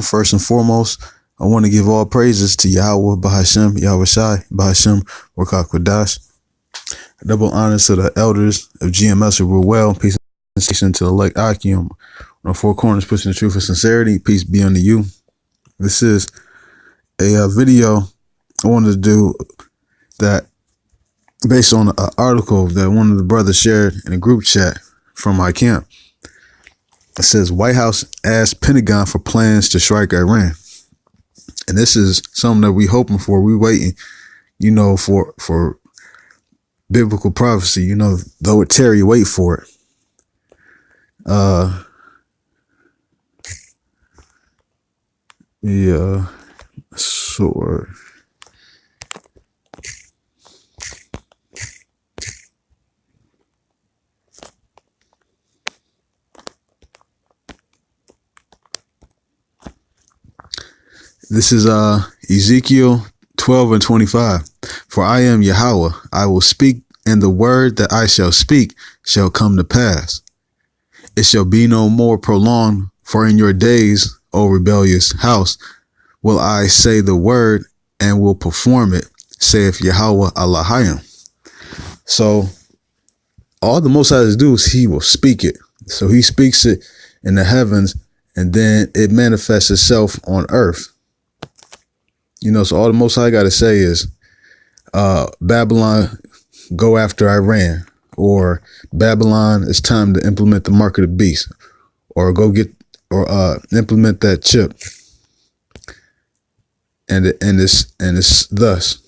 First and foremost, I want to give all praises to Yahweh, Bahashem, Yahweh Shai, Bahashem, Wakak Wadash. Double honors to the elders of GMS who rule well. Peace and to the elect Akim. On four corners, pushing the truth and sincerity. Peace be unto you. This is a video I wanted to do that based on an article that one of the brothers shared in a group chat from my camp. It says White House asked Pentagon for plans to strike Iran. And this is something that we hoping for. We waiting, for biblical prophecy, though it tarry, wait for it. Sword. This is Ezekiel 12 and 25. For I am Yahweh, I will speak, and the word that I shall speak shall come to pass. It shall be no more prolonged, for in your days, O rebellious house, will I say the word and will perform it, saith Yahweh Elohim. So all the Most High does do is he will speak it. So he speaks it in the heavens, and then it manifests itself on earth. So all the Most High got to say is, Babylon, go after Iran, or Babylon, it's time to implement the mark of the beast, or go get, or implement that chip. And it's thus.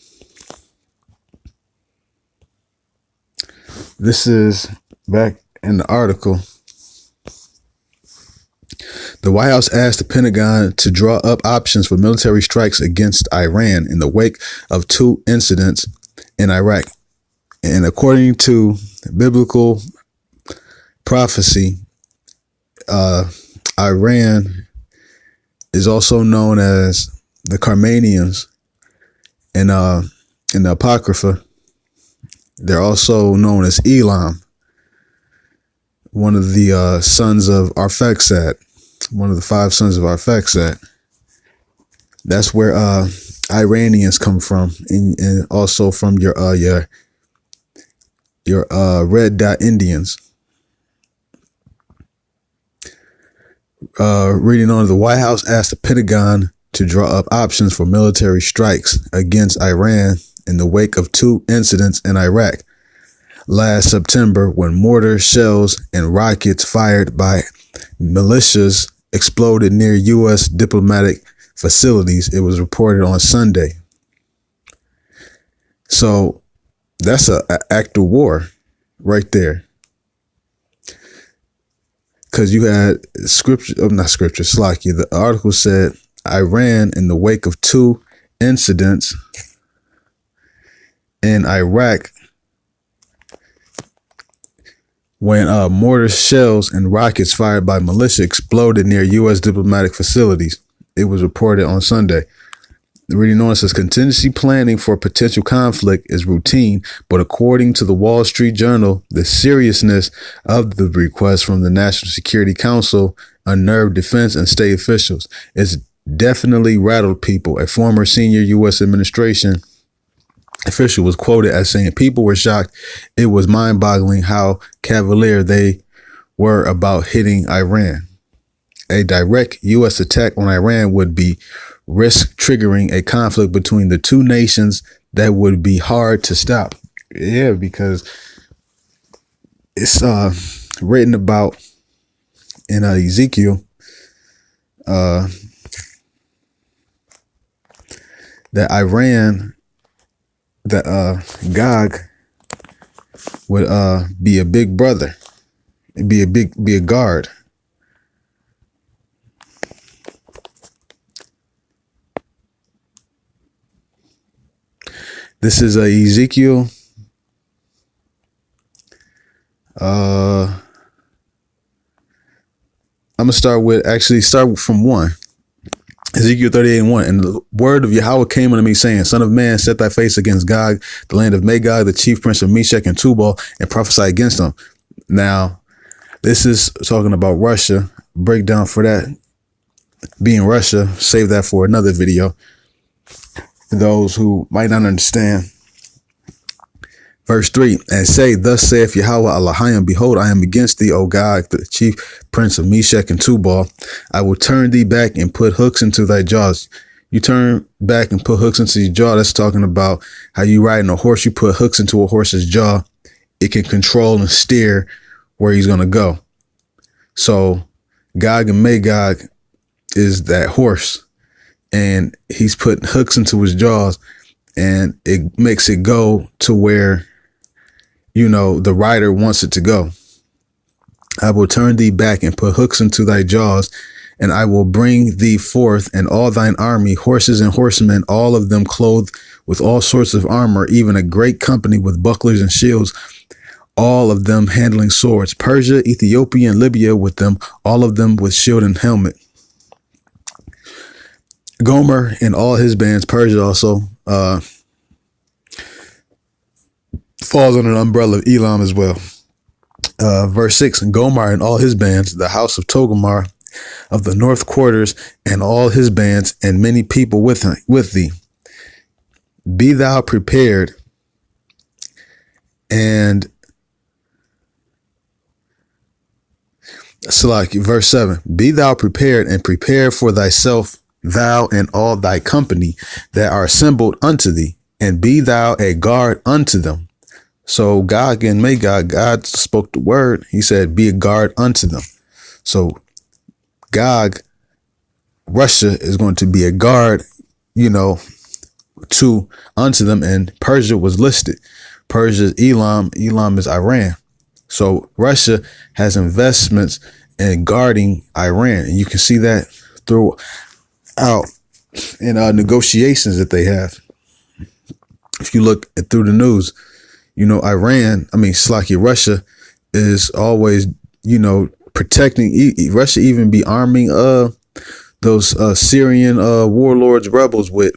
This is back in the article. The White House asked the Pentagon to draw up options for military strikes against Iran in the wake of two incidents in Iraq. And according to biblical prophecy, Iran is also known as the Carmanians in the Apocrypha. They're also known as Elam, one of the sons of Arphaxad. One of the five sons of Arphaxad. That's where Iranians come from, and also from your red dot Indians. Reading on, the White House asked the Pentagon to draw up options for military strikes against Iran in the wake of two incidents in Iraq last September, when mortar shells and rockets fired by militias exploded near U.S. diplomatic facilities. It was reported on Sunday. So that's an act of war right there. Because you had the article said Iran in the wake of two incidents in Iraq, when mortar shells and rockets fired by militia exploded near U.S. diplomatic facilities. It was reported on Sunday. The reading on says contingency planning for potential conflict is routine, but according to the Wall Street Journal, the seriousness of the request from the National Security Council unnerved defense and state officials. It's definitely rattled people. A former senior U.S. administration official was quoted as saying people were shocked. It was mind-boggling how cavalier they were about hitting Iran. A direct U.S. attack on Iran would be risk triggering a conflict between the two nations that would be hard to stop. Yeah, because it's written about in Ezekiel that Iran, that Gog would be a big brother, be a guard. This is Ezekiel. I'm gonna start from 1. Ezekiel 38:1. And the word of Yahweh came unto me, saying, Son of man, set thy face against Gog, the land of Magog, the chief prince of Meshech and Tubal, and prophesy against them. Now, this is talking about Russia. Breakdown for that being Russia. Save that for another video. For those who might not understand. Verse 3, and say, thus saith Yahweh Elohim, behold, I am against thee, O God, the chief prince of Meshach and Tubal. I will turn thee back and put hooks into thy jaws. You turn back and put hooks into your jaw. That's talking about how you riding a horse. You put hooks into a horse's jaw. It can control and steer where he's going to go. So Gog and Magog is that horse, and he's putting hooks into his jaws, and it makes it go to where, you know, the rider wants it to go. I will turn thee back and put hooks into thy jaws, and I will bring thee forth and all thine army, horses and horsemen, all of them clothed with all sorts of armor, even a great company with bucklers and shields, all of them handling swords, Persia, Ethiopia, and Libya with them, all of them with shield and helmet. Gomer and all his bands, Persia also, falls under the umbrella of Elam as well. Verse 6, Gomer and all his bands, the house of Togomar of the north quarters, and all his bands, and many people with thee. Be thou prepared, and verse 7, be thou prepared, and prepare for thyself, thou and all thy company that are assembled unto thee, and be thou a guard unto them. So Gog and Magog, God spoke the word. He said, be a guard unto them. So Gog, Russia, is going to be a guard, unto them. And Persia was listed. Persia is Elam. Elam is Iran. So Russia has investments in guarding Iran. And you can see that throughout in negotiations that they have. If you look through the news, Russia is always, protecting. Russia even be arming those Syrian warlords, rebels with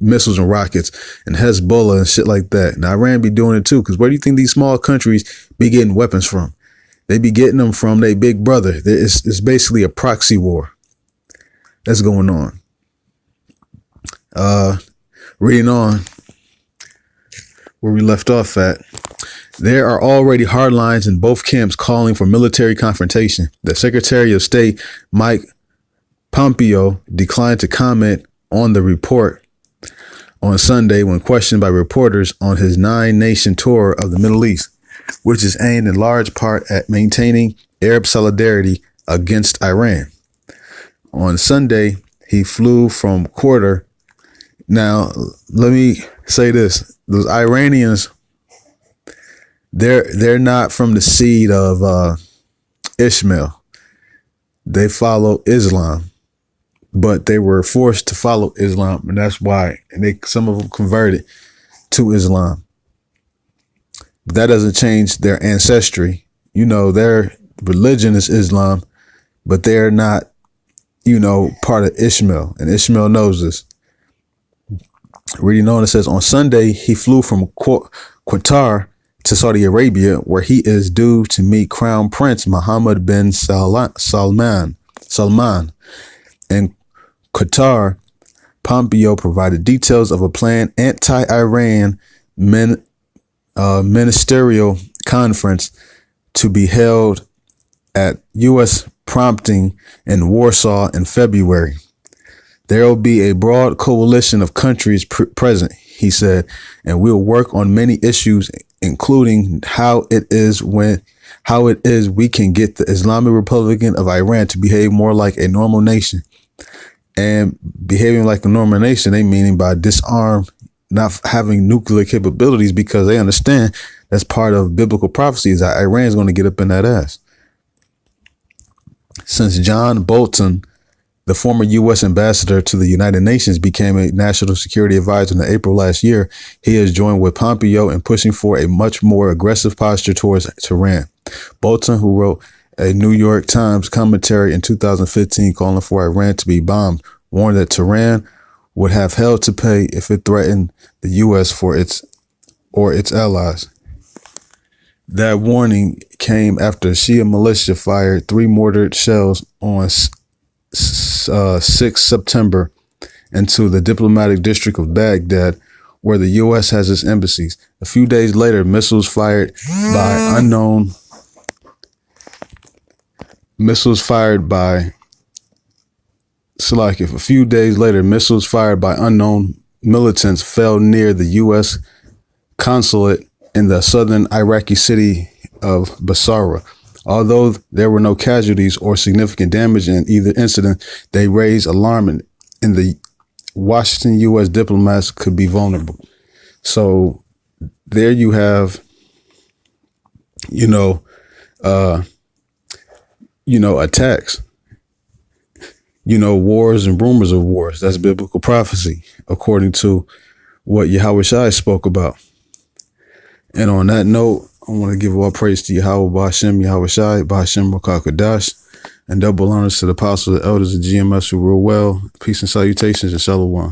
missiles and rockets and Hezbollah and shit like that. And Iran be doing it too, because where do you think these small countries be getting weapons from? They be getting them from their big brother. It's basically a proxy war that's going on. Reading on where we left off at. There are already hard lines in both camps calling for military confrontation. The Secretary of State, Mike Pompeo, declined to comment on the report on Sunday when questioned by reporters on his 9-nation tour of the Middle East, which is aimed in large part at maintaining Arab solidarity against Iran. On Sunday, he flew from Qatar. Now, let me say this. Those Iranians, they're not from the seed of Ishmael. They follow Islam, but they were forced to follow Islam, and that's why. And some of them converted to Islam. That doesn't change their ancestry. Their religion is Islam, but they're not, part of Ishmael, and Ishmael knows this. Reading on, it says, on Sunday, he flew from Qatar to Saudi Arabia, where he is due to meet Crown Prince Mohammed bin Salman. In Qatar, Pompeo provided details of a planned anti-Iran ministerial conference to be held at U.S. prompting in Warsaw in February. There will be a broad coalition of countries present, he said, and we'll work on many issues, including how it is we can get the Islamic Republic of Iran to behave more like a normal nation. And behaving like a normal nation, they meaning by disarm, not having nuclear capabilities, because they understand that's part of biblical prophecies that Iran is going to get up in that ass. Since John Bolton, the former U.S. ambassador to the United Nations, became a national security advisor in April last year, he has joined with Pompeo in pushing for a much more aggressive posture towards Tehran. Bolton, who wrote a New York Times commentary in 2015 calling for Iran to be bombed, warned that Tehran would have hell to pay if it threatened the U.S. or its allies. That warning came after Shia militia fired 3 mortared shells on 6 September into the diplomatic district of Baghdad, where the U.S. has its embassies. A few days later, missiles fired by unknown militants fell near the U.S. consulate in the southern Iraqi city of Basra. Although there were no casualties or significant damage in either incident, they raised alarm in the Washington U.S. diplomats could be vulnerable. So there you have, attacks, wars and rumors of wars. That's biblical prophecy, according to what Yahweh Shai spoke about. And on that note, I want to give all praise to Yahweh Ba'ashem, Yahweh Shai, Ba'ashem Rakakadash, and double honors to the apostles and elders of GMS who rule well. Peace and salutations and shalom.